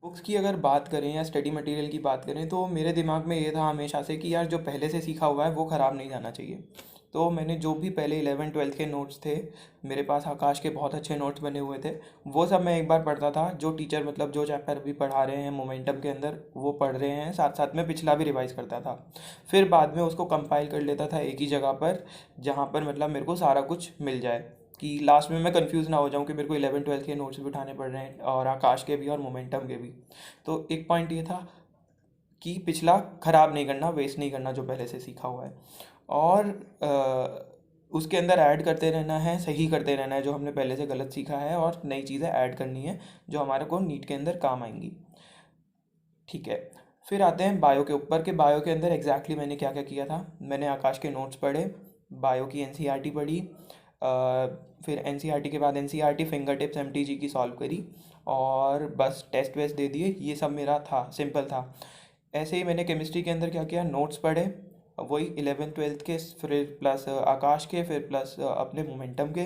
Books की अगर बात करें या स्टडी मटेरियल की बात करें तो मेरे दिमाग में ये था हमेशा से कि यार जो पहले से सीखा हुआ है वो ख़राब नहीं जाना चाहिए। तो मैंने जो भी पहले 11 12 के नोट्स थे, मेरे पास आकाश के बहुत अच्छे नोट्स बने हुए थे, वो सब मैं एक बार पढ़ता था। जो टीचर मतलब जो चैप्टर अभी पढ़ा रहे हैं मोमेंटम के अंदर वो पढ़ रहे हैं, साथ साथ में पिछला भी रिवाइज़ करता था। फिर बाद में उसको कंपाइल कर लेता था एक ही जगह पर, जहाँ पर मतलब मेरे को सारा कुछ मिल जाए, कि लास्ट में मैं कंफ्यूज ना हो जाऊं कि मेरे को 11 12 के नोट्स भी उठाने पड़ रहे हैं और आकाश के भी और मोमेंटम के भी। तो एक पॉइंट ये था कि पिछला ख़राब नहीं करना, वेस्ट नहीं करना जो पहले से सीखा हुआ है, और उसके अंदर ऐड करते रहना है, सही करते रहना है जो हमने पहले से गलत सीखा है, और नई चीज़ें ऐड करनी है जो हमारे को नीट के अंदर काम आएंगी। ठीक है। फिर आते हैं बायो के ऊपर, कि बायो के अंदर एग्जैक्टली मैंने क्या क्या किया था। मैंने आकाश के नोट्स पढ़े, बायो की एनसीईआरटी पढ़ी, फिर एनसीईआरटी के बाद एनसीईआरटी फिंगर टिप्स एमटीजी की सॉल्व करी, और बस टेस्ट वेस्ट दे दिए। ये सब मेरा था, सिंपल था। ऐसे ही मैंने केमिस्ट्री के अंदर क्या किया, नोट्स पढ़े, वही 11 12 के, फिर प्लस आकाश के, फिर प्लस अपने मोमेंटम के,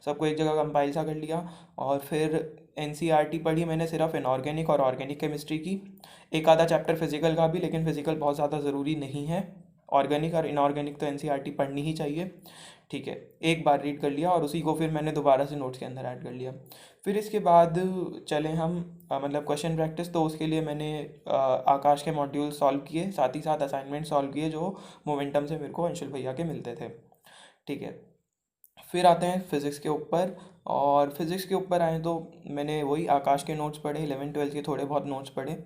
सबको एक जगह कंपाइल सा कर लिया। और फिर एनसीईआरटी पढ़ी मैंने सिर्फ इनऑर्गेनिक और ऑर्गेनिक केमिस्ट्री की, एक आधा चैप्टर फिजिकल का भी, लेकिन फिजिकल बहुत ज़्यादा ज़रूरी नहीं है। ऑर्गेनिक और इनऑर्गेनिक तो एनसीईआरटी पढ़नी ही चाहिए। ठीक है। एक बार रीड कर लिया और उसी को फिर मैंने दोबारा से नोट्स के अंदर ऐड कर लिया। फिर इसके बाद चले हम मतलब क्वेश्चन प्रैक्टिस। तो उसके लिए मैंने आकाश के मॉड्यूल सॉल्व किए, साथ ही साथ असाइनमेंट सॉल्व किए जो मोमेंटम से मेरे को अंशुल भैया के मिलते थे। ठीक है। फिर आते हैं फिज़िक्स के ऊपर, और फिज़िक्स के ऊपर आए तो मैंने वही आकाश के नोट्स पढ़े, 11 12 के थोड़े बहुत नोट्स पढ़े।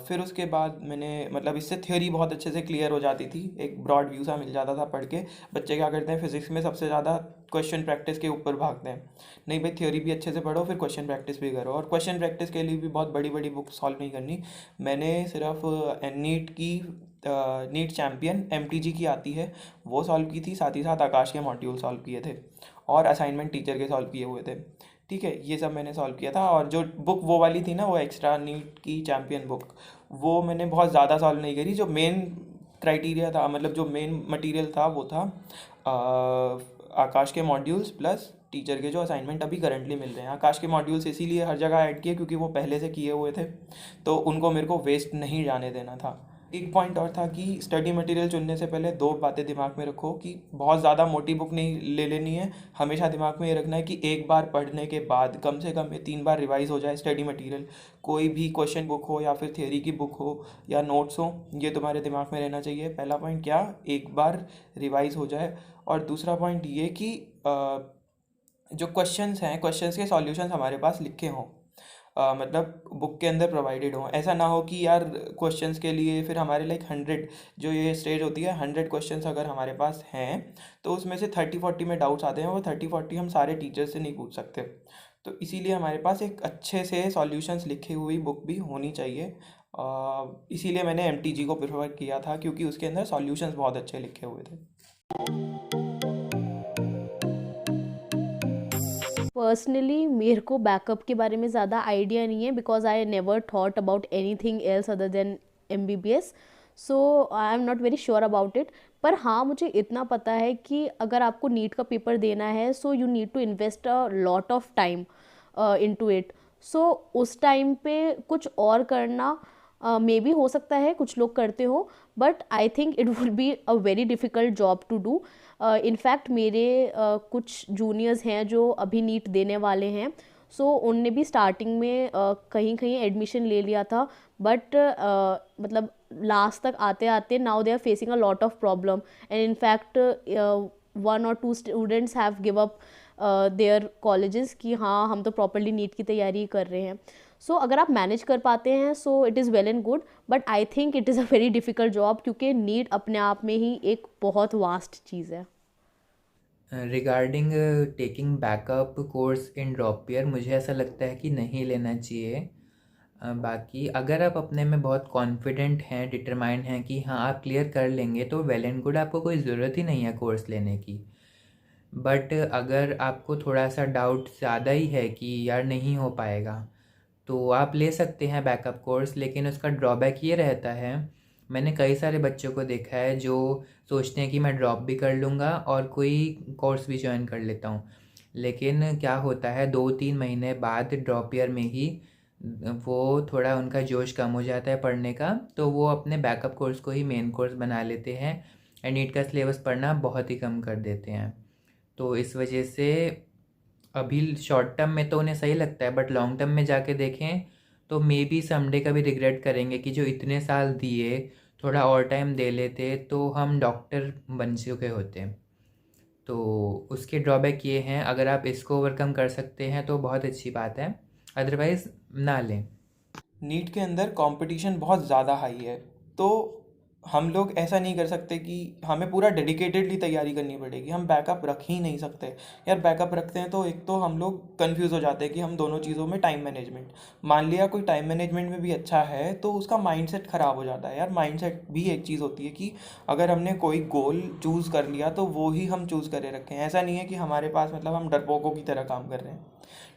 फिर उसके बाद मैंने मतलब इससे थ्योरी बहुत अच्छे से क्लियर हो जाती थी, एक ब्रॉड व्यू सा मिल जाता था पढ़ के। बच्चे क्या करते हैं फिज़िक्स में सबसे ज़्यादा क्वेश्चन प्रैक्टिस के ऊपर भागते हैं। नहीं भाई, थ्योरी भी अच्छे से पढ़ो, फिर क्वेश्चन प्रैक्टिस भी करो, और क्वेश्चन प्रैक्टिस के लिए भी बहुत बड़ी बड़ी बुक सॉल्व नहीं करनी। मैंने सिर्फ नीट की, नीट चैम्पियन एमटीजी की आती है, वो सॉल्व की थी, साथ ही साथ आकाश के मॉड्यूल सॉल्व किए थे, और असाइनमेंट टीचर के सॉल्व किए हुए थे। ठीक है, ये सब मैंने सॉल्व किया था। और जो बुक वो वाली थी ना, वो एक्स्ट्रा नीट की चैम्पियन बुक, वो मैंने बहुत ज़्यादा सॉल्व नहीं करी। जो मेन क्राइटेरिया था, मतलब जो मेन मटेरियल था, वो था आकाश के मॉड्यूल्स प्लस टीचर के जो असाइनमेंट अभी करंटली मिल रहे हैं। आकाश के मॉड्यूल्स इसीलिए हर जगह ऐड किए क्योंकि वो पहले से किए हुए थे, तो उनको मेरे को वेस्ट नहीं जाने देना था। एक पॉइंट और था कि स्टडी मटेरियल चुनने से पहले दो बातें दिमाग में रखो, कि बहुत ज़्यादा मोटी बुक नहीं ले लेनी है। हमेशा दिमाग में ये रखना है कि एक बार पढ़ने के बाद कम से कम ये 3 बार रिवाइज हो जाए स्टडी मटेरियल। कोई भी क्वेश्चन बुक हो या फिर थियरी की बुक हो या नोट्स हो, ये तुम्हारे दिमाग में रहना चाहिए। पहला पॉइंट क्या, एक बार रिवाइज हो जाए। और दूसरा पॉइंट ये कि जो क्वेश्चंस हैं, क्वेश्चंस के सॉल्यूशंस हमारे पास लिखे हों, मतलब बुक के अंदर प्रोवाइडेड हों। ऐसा ना हो कि यार क्वेश्चंस के लिए फिर हमारे लाइक 100, जो ये स्टेज होती है, 100 क्वेश्चंस अगर हमारे पास हैं, तो उसमें से 30 40 में डाउट्स आते हैं, वो 30 40 हम सारे टीचर से नहीं पूछ सकते। तो इसीलिए हमारे पास एक अच्छे से सॉल्यूशंस लिखी हुई बुक भी होनी चाहिए। इसीलिए मैंने एमटीजी को प्रेफर किया था, क्योंकि उसके अंदर सॉल्यूशंस बहुत अच्छे लिखे हुए थे। पर्सनली मेरे को बैकअप के बारे में ज़्यादा आइडिया नहीं है, because I never thought about any thing else other than MBBS, so I am not very sure about it. पर हाँ, मुझे इतना पता है कि अगर आपको नीट का पेपर देना है, so you need to invest a lot of time into it. So उस टाइम पे कुछ और करना मे भी हो सकता है कुछ लोग करते हो, but I think it would be a very difficult job to do. In fact मेरे कुछ जूनियर्स हैं जो अभी नीट देने वाले हैं, सो उनने भी स्टार्टिंग में कहीं कहीं एडमिशन ले लिया था, बट मतलब लास्ट तक आते आते now they are facing a lot of problem, and in fact 1 or 2 students have give up their colleges कि हाँ हम तो प्रॉपरली नीट की तैयारी कर रहे हैं। सो अगर आप मैनेज कर पाते हैं so it is well and good, but I think it is a very difficult job, क्योंकि नीट अपने आप में ही एक बहुत वास्ट चीज़ है। Regarding taking backup course in drop year, मुझे ऐसा लगता है कि नहीं लेना चाहिए। बाकी अगर आप अपने में बहुत कॉन्फिडेंट हैं, डिटरमाइंड हैं कि हाँ आप क्लियर कर लेंगे, तो वेल एंड गुड, आपको कोई ज़रूरत ही नहीं है कोर्स लेने की। बट अगर आपको थोड़ा सा डाउट ज़्यादा ही है कि यार नहीं हो पाएगा, तो आप ले सकते हैं बैकअप कोर्स। लेकिन उसका ड्रॉबैक ये रहता है, मैंने कई सारे बच्चों को देखा है जो सोचते हैं कि मैं ड्रॉप भी कर लूँगा और कोई कोर्स भी ज्वाइन कर लेता हूँ। लेकिन क्या होता है, 2 3 महीने बाद ड्रॉप ईयर में ही वो थोड़ा उनका जोश कम हो जाता है पढ़ने का, तो वो अपने बैकअप कोर्स को ही मेन कोर्स बना लेते हैं एंड नीट का सिलेबस पढ़ना बहुत ही कम कर देते हैं। तो इस वजह से अभी शॉर्ट टर्म में तो उन्हें सही लगता है, बट लॉन्ग टर्म में जाके देखें तो मे बी समडे का भी रिग्रेट करेंगे कि जो इतने साल दिए, थोड़ा और टाइम दे लेते तो हम डॉक्टर बन चुके होते। तो उसके ड्रॉबैक ये हैं, अगर आप इसको ओवरकम कर सकते हैं तो बहुत अच्छी बात है, अदरवाइज़ ना लें। नीट के अंदर कंपटीशन बहुत ज़्यादा हाई है, तो हम लोग ऐसा नहीं कर सकते कि हमें पूरा डेडिकेटेडली तैयारी करनी पड़ेगी, हम बैकअप रख ही नहीं सकते। यार बैकअप रखते हैं तो एक तो हम लोग कंफ्यूज हो जाते हैं कि हम दोनों चीज़ों में टाइम मैनेजमेंट, मान लिया कोई टाइम मैनेजमेंट में भी अच्छा है तो उसका माइंडसेट ख़राब हो जाता है। यार माइंडसेट भी एक चीज़ होती है कि अगर हमने कोई गोल चूज़ कर लिया तो वो ही हम चूज़ करे रखें। ऐसा नहीं है कि हमारे पास मतलब हम डरपोकों की तरह काम कर रहे हैं।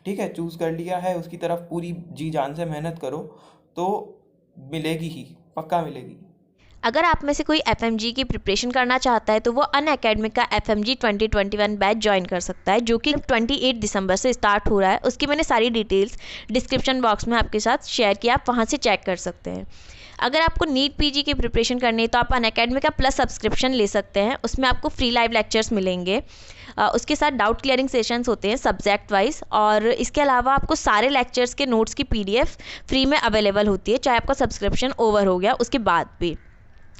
ठीक है, चूज़ कर लिया है, उसकी तरफ पूरी जी जान से मेहनत करो तो मिलेगी ही, पक्का मिलेगी। अगर आप में से कोई एफ की प्रिपरेशन करना चाहता है तो वो अन अकेडमिक का FMG 2021 बैच ज्वाइन कर सकता है, जो कि 28 दिसंबर से स्टार्ट हो रहा है। उसकी मैंने सारी डिटेल्स डिस्क्रिप्शन बॉक्स में आपके साथ शेयर किया, आप वहाँ से चेक कर सकते हैं। अगर आपको नीट PG की प्रिपरेशन करनी है तो आप अन अकेडमी का प्लस सब्सक्रिप्शन ले सकते हैं, उसमें आपको फ्री लाइव लेक्चर्स मिलेंगे। उसके साथ डाउट क्लियरिंग सेशंस होते हैं सब्जेक्ट वाइज, और इसके अलावा आपको सारे लेक्चर्स के नोट्स की PDF फ्री में अवेलेबल होती है, चाहे आपका सब्सक्रिप्शन ओवर हो गया उसके बाद भी।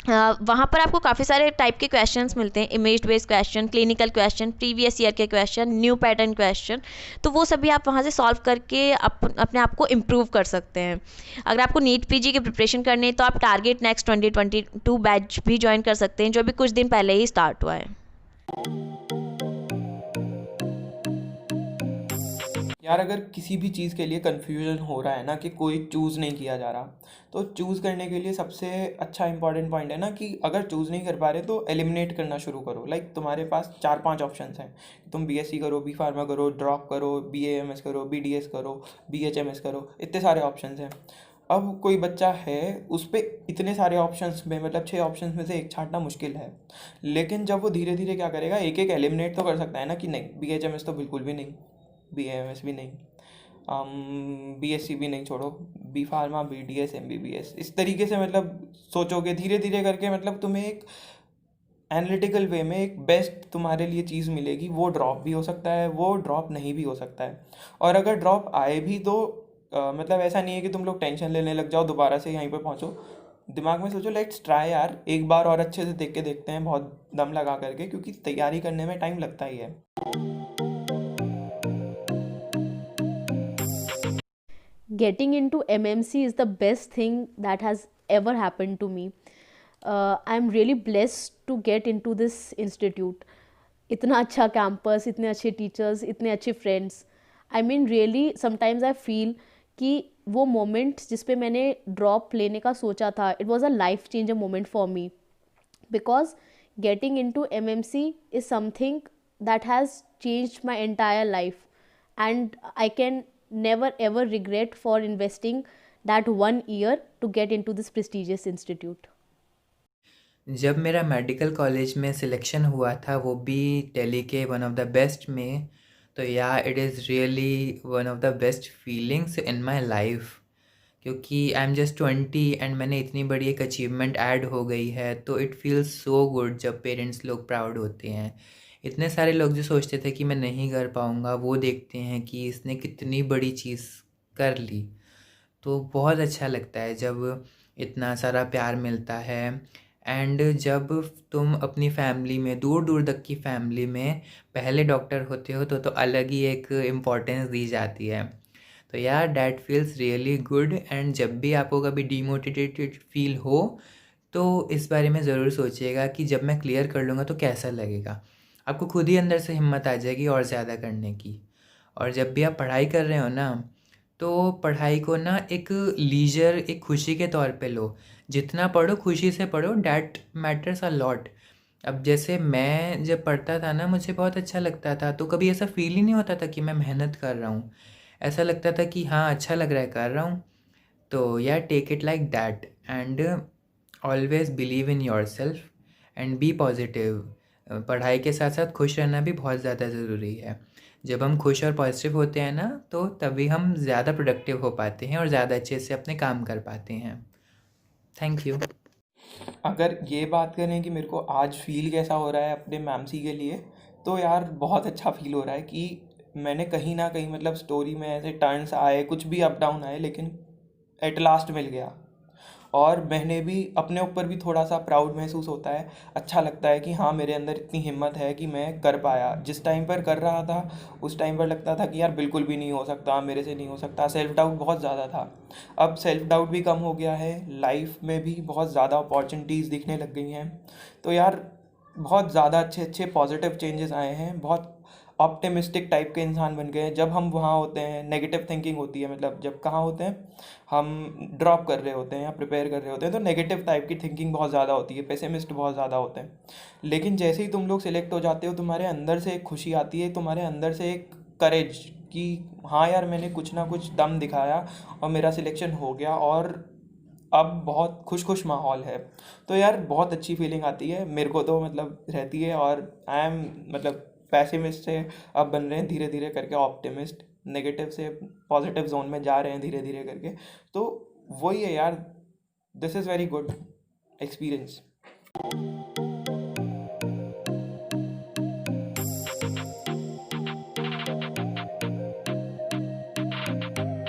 वहाँ पर आपको काफ़ी सारे टाइप के क्वेश्चंस मिलते हैं, image based question, clinical question, previous year के क्वेश्चन, न्यू पैटर्न क्वेश्चन। तो वो सभी आप वहाँ से सॉल्व करके अपने आप को इम्प्रूव कर सकते हैं। अगर आपको नीट PG की प्रिपरेशन करनी है तो आप टारगेट नेक्स्ट 2022 बैच भी ज्वाइन कर सकते हैं, जो अभी कुछ दिन पहले ही स्टार्ट हुआ है। यार अगर किसी भी चीज़ के लिए कन्फ्यूजन हो रहा है ना कि कोई चूज़ नहीं किया जा रहा, तो चूज़ करने के लिए सबसे अच्छा इंपॉर्टेंट पॉइंट है ना कि अगर चूज़ नहीं कर पा रहे तो एलिमिनेट करना शुरू करो। लाइक तुम्हारे पास 4-5 ऑप्शंस हैं, तुम BSc करो, B फार्मा करो, ड्रॉप करो, BAMS करो, BDS करो, BHMS करो, इतने सारे ऑप्शंस हैं। अब कोई बच्चा है, उस पर इतने सारे ऑप्शंस में मतलब 6 ऑप्शंस में से एक छांटना मुश्किल है, लेकिन जब वो धीरे धीरे क्या करेगा, एक एक एलिमिनेट तो कर सकता है ना कि नहीं BHMS तो बिल्कुल भी नहीं, BAMS भी नहीं, BSc भी नहीं, छोड़ो, B फार्मा, BDS, MBBS, इस तरीके से मतलब सोचोगे धीरे धीरे करके, मतलब तुम्हें एक एनालिटिकल वे में एक बेस्ट तुम्हारे लिए चीज़ मिलेगी। वो ड्रॉप भी हो सकता है, वो ड्रॉप नहीं भी हो सकता है, और अगर ड्रॉप आए भी तो मतलब ऐसा नहीं है कि तुम लोग टेंशन लेने लग जाओ, दोबारा से यहीं पे पहुंचो। दिमाग में सोचो लेट्स ट्राई यार, एक बार और अच्छे से देख के देखते हैं, बहुत दम लगा करके, क्योंकि तैयारी करने में टाइम लगता ही है। Getting into MMC is the best thing that has ever happened to me. I'm really blessed to get into this institute. इतना अच्छा कैंपस, इतने अच्छे टीचर्स, इतने अच्छे friends. I mean really sometimes I feel कि वो मोमेंट जिस पे मैंने ड्रॉप लेने का सोचा था, it was a life changer moment for me, because getting into MMC is something that has changed my entire life, and I can never ever regret for investing that 1 year to get into this prestigious institute. जब मेरा medical college में selection हुआ था, वो भी दिल्ली के one of the best में, तो या it is really one of the best feelings in my life, क्योंकि आई एम जस्ट 20 एंड मैंने इतनी बड़ी एक अचीवमेंट ऐड हो गई है, तो इट फील्स सो गुड जब पेरेंट्स लोग प्राउड होते हैं। इतने सारे लोग जो सोचते थे कि मैं नहीं कर पाऊँगा, वो देखते हैं कि इसने कितनी बड़ी चीज़ कर ली, तो बहुत अच्छा लगता है जब इतना सारा प्यार मिलता है। एंड जब तुम अपनी फैमिली में, दूर दूर तक की फैमिली में पहले डॉक्टर होते हो तो अलग ही एक इम्पोर्टेंस दी जाती है। तो यार that feels really good, and जब भी आपको कभी डीमोटिवेटेड फील हो तो इस बारे में ज़रूर सोचिएगा कि जब मैं क्लियर कर लूँगा तो कैसा लगेगा। आपको खुद ही अंदर से हिम्मत आ जाएगी और ज़्यादा करने की। और जब भी आप पढ़ाई कर रहे हो ना, तो पढ़ाई को ना एक लीजर, एक खुशी के तौर पे लो। जितना पढ़ो खुशी से पढ़ो, डैट मैटर्स अ लॉट। अब जैसे मैं जब पढ़ता था ना, मुझे बहुत अच्छा लगता था, तो कभी ऐसा फील ही नहीं होता था कि मैं मेहनत कर रहा हूँ। ऐसा लगता था कि हाँ अच्छा लग रहा है, कर रहा हूँ। तो यार take it like that and always believe in yourself and be positive. पढ़ाई के साथ साथ खुश रहना भी बहुत ज़्यादा ज़रूरी है। जब हम खुश और पॉजिटिव होते हैं ना, तो तभी हम ज़्यादा प्रोडक्टिव हो पाते हैं और ज़्यादा अच्छे से अपने काम कर पाते हैं। Thank you. अगर ये बात करें कि मेरे को आज फील कैसा हो रहा है अपने मैमसी के लिए, तो यार बहुत अच्छा फील हो रहा है कि मैंने कहीं ना कहीं मतलब स्टोरी में ऐसे टर्न्स आए, कुछ भी अप डाउन आए, लेकिन एट लास्ट मिल गया। और मैंने भी अपने ऊपर भी थोड़ा सा प्राउड महसूस होता है, अच्छा लगता है कि हाँ मेरे अंदर इतनी हिम्मत है कि मैं कर पाया। जिस टाइम पर कर रहा था उस टाइम पर लगता था कि यार बिल्कुल भी नहीं हो सकता, मेरे से नहीं हो सकता, सेल्फ डाउट बहुत ज़्यादा था। अब सेल्फ डाउट भी कम हो गया है, लाइफ में भी बहुत ज़्यादा अपॉर्चुनिटीज़ दिखने लग गई हैं। तो यार बहुत ज़्यादा अच्छे अच्छे पॉजिटिव चेंजेस आए हैं, बहुत ऑप्टिमिस्टिक टाइप के इंसान बन गए हैं। जब हम वहाँ होते हैं नेगेटिव थिंकिंग होती है, मतलब जब कहाँ होते हैं हम ड्रॉप कर रहे होते हैं या प्रिपेयर कर रहे होते हैं, तो नेगेटिव टाइप की थिंकिंग बहुत ज़्यादा होती है, पेसिमिस्ट बहुत ज़्यादा होते हैं। लेकिन जैसे ही तुम लोग सिलेक्ट हो जाते हो, तुम्हारे अंदर से एक खुशी आती है, तुम्हारे अंदर से एक करेज कि हाँ यार मैंने कुछ ना कुछ दम दिखाया और मेरा सिलेक्शन हो गया, और अब बहुत खुश खुश माहौल है। तो यार बहुत अच्छी फीलिंग आती है मेरे को तो, मतलब रहती है। और आई एम मतलब पैसिमिस्ट से अब बन रहे हैं धीरे धीरे करके ऑप्टिमिस्ट, नेगेटिव से पॉजिटिव जोन में जा रहे हैं धीरे धीरे करके। तो वही है यार, this is very good experience.